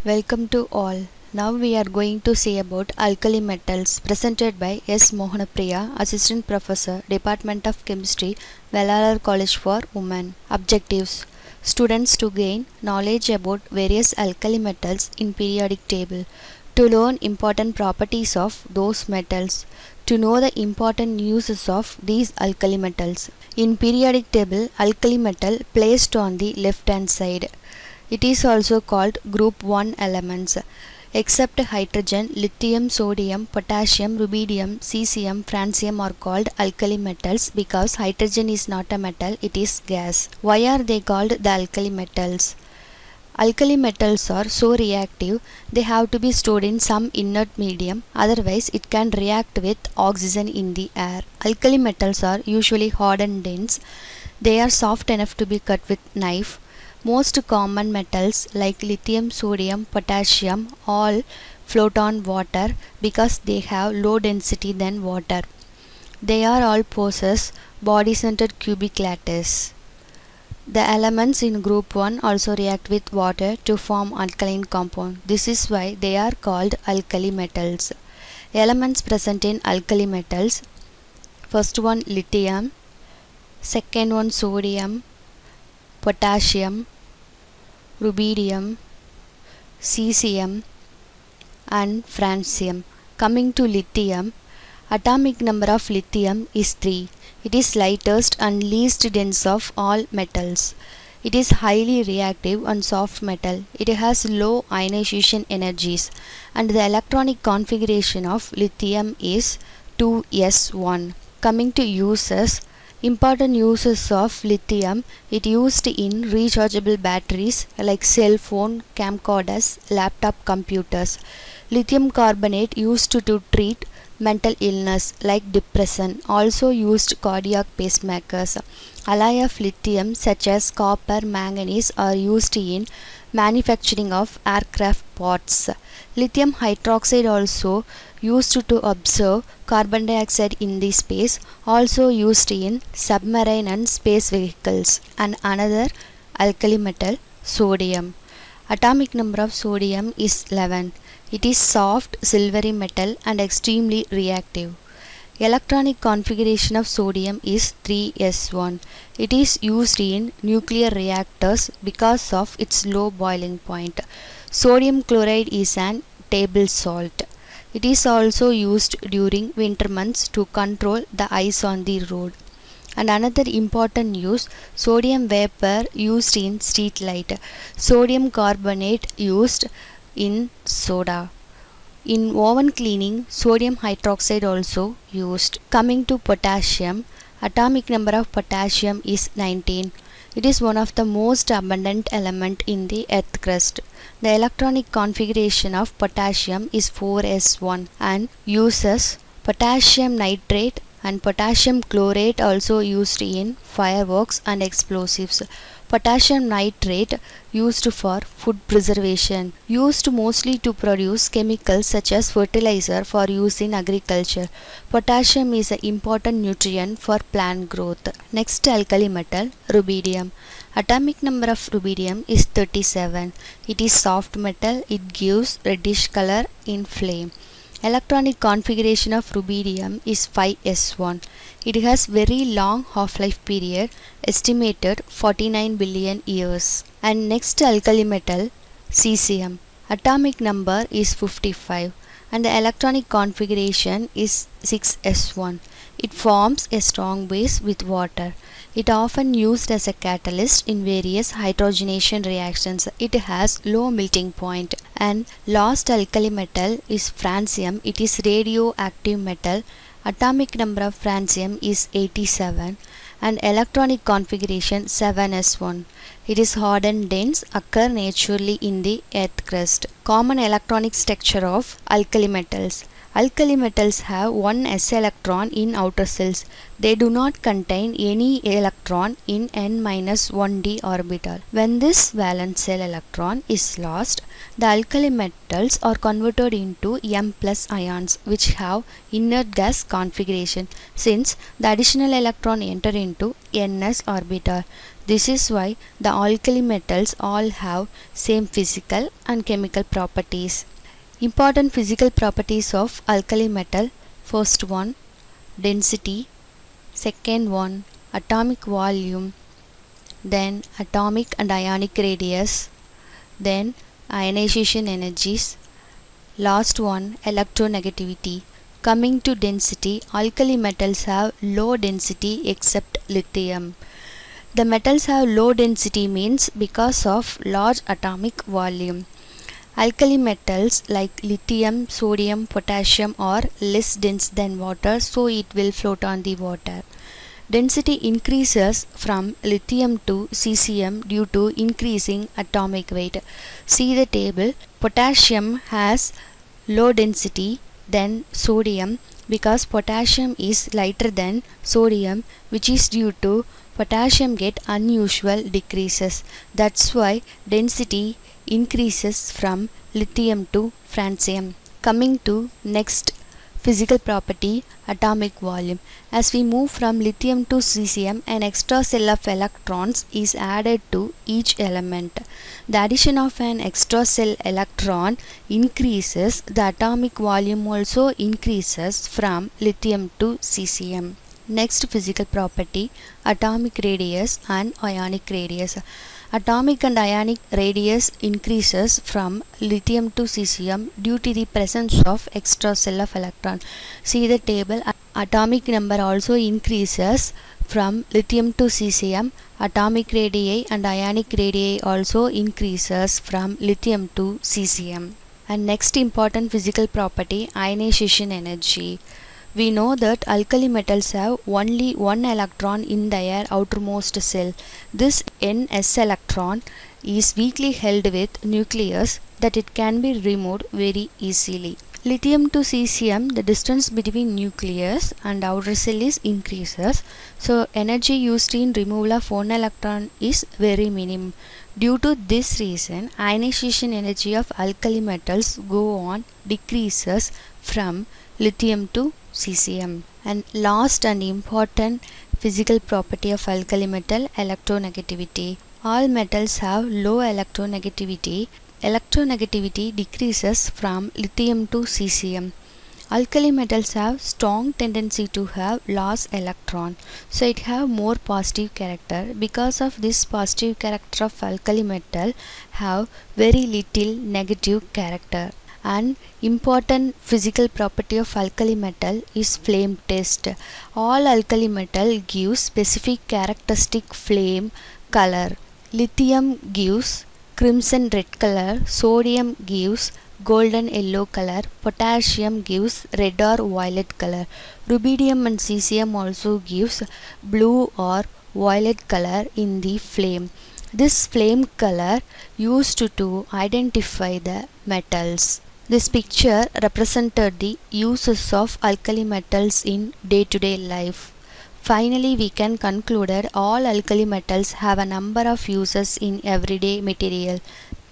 Welcome to all. Now we are going to see about alkali metals presented by S. Mohanapriya, Assistant Professor, Department of Chemistry, Vellalar College for Women. Objectives: students to gain knowledge about various alkali metals in periodic table, to learn important properties of those metals, to know the important uses of these alkali metals. In periodic table, alkali metal placed on the left hand side. It is also called group 1 elements. Except hydrogen, lithium, sodium, potassium, rubidium, cesium, francium are called alkali metals because hydrogen is not a metal, it is gas. Why are they called the alkali metals? Alkali metals are so reactive, they have to be stored in some inert medium, otherwise it can react with oxygen in the air. Alkali metals are usually hard and dense. They are soft enough to be cut with knife. Most common metals like lithium, sodium, potassium all float on water because they have low density than water. They are all possess body-centered cubic lattice. The elements in group 1 also react with water to form alkaline compound. This is why they are called alkali metals. Elements present in alkali metals: first one lithium, second one sodium, potassium, rubidium, cesium and francium. Coming to lithium, atomic number of lithium is 3. It is lightest and least dense of all metals. It is highly reactive and soft metal. It has low ionization energies and the electronic configuration of lithium is 2s1. Coming to uses, important uses of lithium: it used in rechargeable batteries like cell phone, camcorders, laptop computers. Lithium carbonate used to treat mental illness like depression, also used cardiac pacemakers. Alloy of lithium such as copper, manganese are used in manufacturing of aircraft parts. Lithium hydroxide also used to observe carbon dioxide in the space, also used in submarine and space vehicles. And another alkali metal, sodium. Atomic number of sodium is 11. It is soft silvery metal and extremely reactive. Electronic configuration of sodium is 3s1. It is used in nuclear reactors because of its low boiling point. Sodium chloride is an table salt. It is also used during winter months to control the ice on the road. And another important use, sodium vapor used in street light. Sodium carbonate used in soda. In oven cleaning, sodium hydroxide also used. Coming to potassium, atomic number of potassium is 19. It is one of the most abundant element in the earth crust. The electronic configuration of potassium is 4s1 and uses: potassium nitrate and potassium chlorate also used in fireworks and explosives. Potassium nitrate used for food preservation, used mostly to produce chemicals such as fertilizer for use in agriculture. Potassium is an important nutrient for plant growth. Next alkali metal, rubidium. Atomic number of rubidium is 37. It is soft metal. It gives reddish color in flame. Electronic configuration of rubidium is 5s1. It has very long half-life period, estimated 49 billion years. And next alkali metal, cesium. Atomic number is 55 and the electronic configuration is 6s1. It forms a strong base with water. It often used as a catalyst in various hydrogenation reactions. It has low melting point. And last alkali metal is francium. It is radioactive metal. Atomic number of francium is 87 and electronic configuration 7s1. It is hard and dense, occur naturally in the earth crust. Common electronic structure of alkali metals. Alkali metals have one s electron in outer shells. They do not contain any electron in n-1d orbital. When this valence shell electron is lost, the alkali metals are converted into M plus ions which have inert gas configuration since the additional electron enter into ns orbital. This is why the alkali metals all have same physical and chemical properties. Important physical properties of alkali metal. First one, density. Second one, atomic volume. Then atomic and ionic radius. Then ionization energies. Last one, electronegativity. Coming to density, alkali metals have low density except lithium. The metals have low density means because of large atomic volume. Alkali metals like lithium, sodium, potassium are less dense than water, so it will float on the water. Density increases from lithium to cesium due to increasing atomic weight. See the table. Potassium has low density than sodium because potassium is lighter than sodium, which is due to potassium get unusual decreases. That's why density increases from lithium to francium. Coming to next physical property, atomic volume. As we move from lithium to cesium, an extra cell of electrons is added to each element. The addition of an extra cell electron increases the atomic volume, also increases from lithium to cesium. Next physical property, atomic radius and ionic radius. Atomic and ionic radius increases from lithium to cesium due to the presence of extra cell of electron. See the table. Atomic number also increases from lithium to cesium. Atomic radii and ionic radii also increases from lithium to cesium. And next important physical property, ionization energy. We know that alkali metals have only one electron in their outermost shell. This ns electron is weakly held with nucleus that it can be removed very easily. Lithium to cesium, the distance between nucleus and outer shell is increases, so energy used in removal of one electron is very minimum. Due to this reason, ionization energy of alkali metals go on decreases from lithium to cesium. And last and important physical property of alkali metal, electronegativity. All metals have low electronegativity. Electronegativity decreases from lithium to cesium. Alkali metals have strong tendency to have lost electron, so it have more positive character. Because of this positive character of alkali metal have very little negative character. An important physical property of alkali metal is flame test. All alkali metal gives specific characteristic flame color. Lithium gives crimson red color, sodium gives golden yellow color, potassium gives red or violet color. Rubidium and cesium also gives blue or violet color in the flame. This flame color used to identify the metals. This picture represented the uses of alkali metals in day-to-day life. Finally, we can conclude that all alkali metals have a number of uses in everyday material.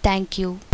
Thank you.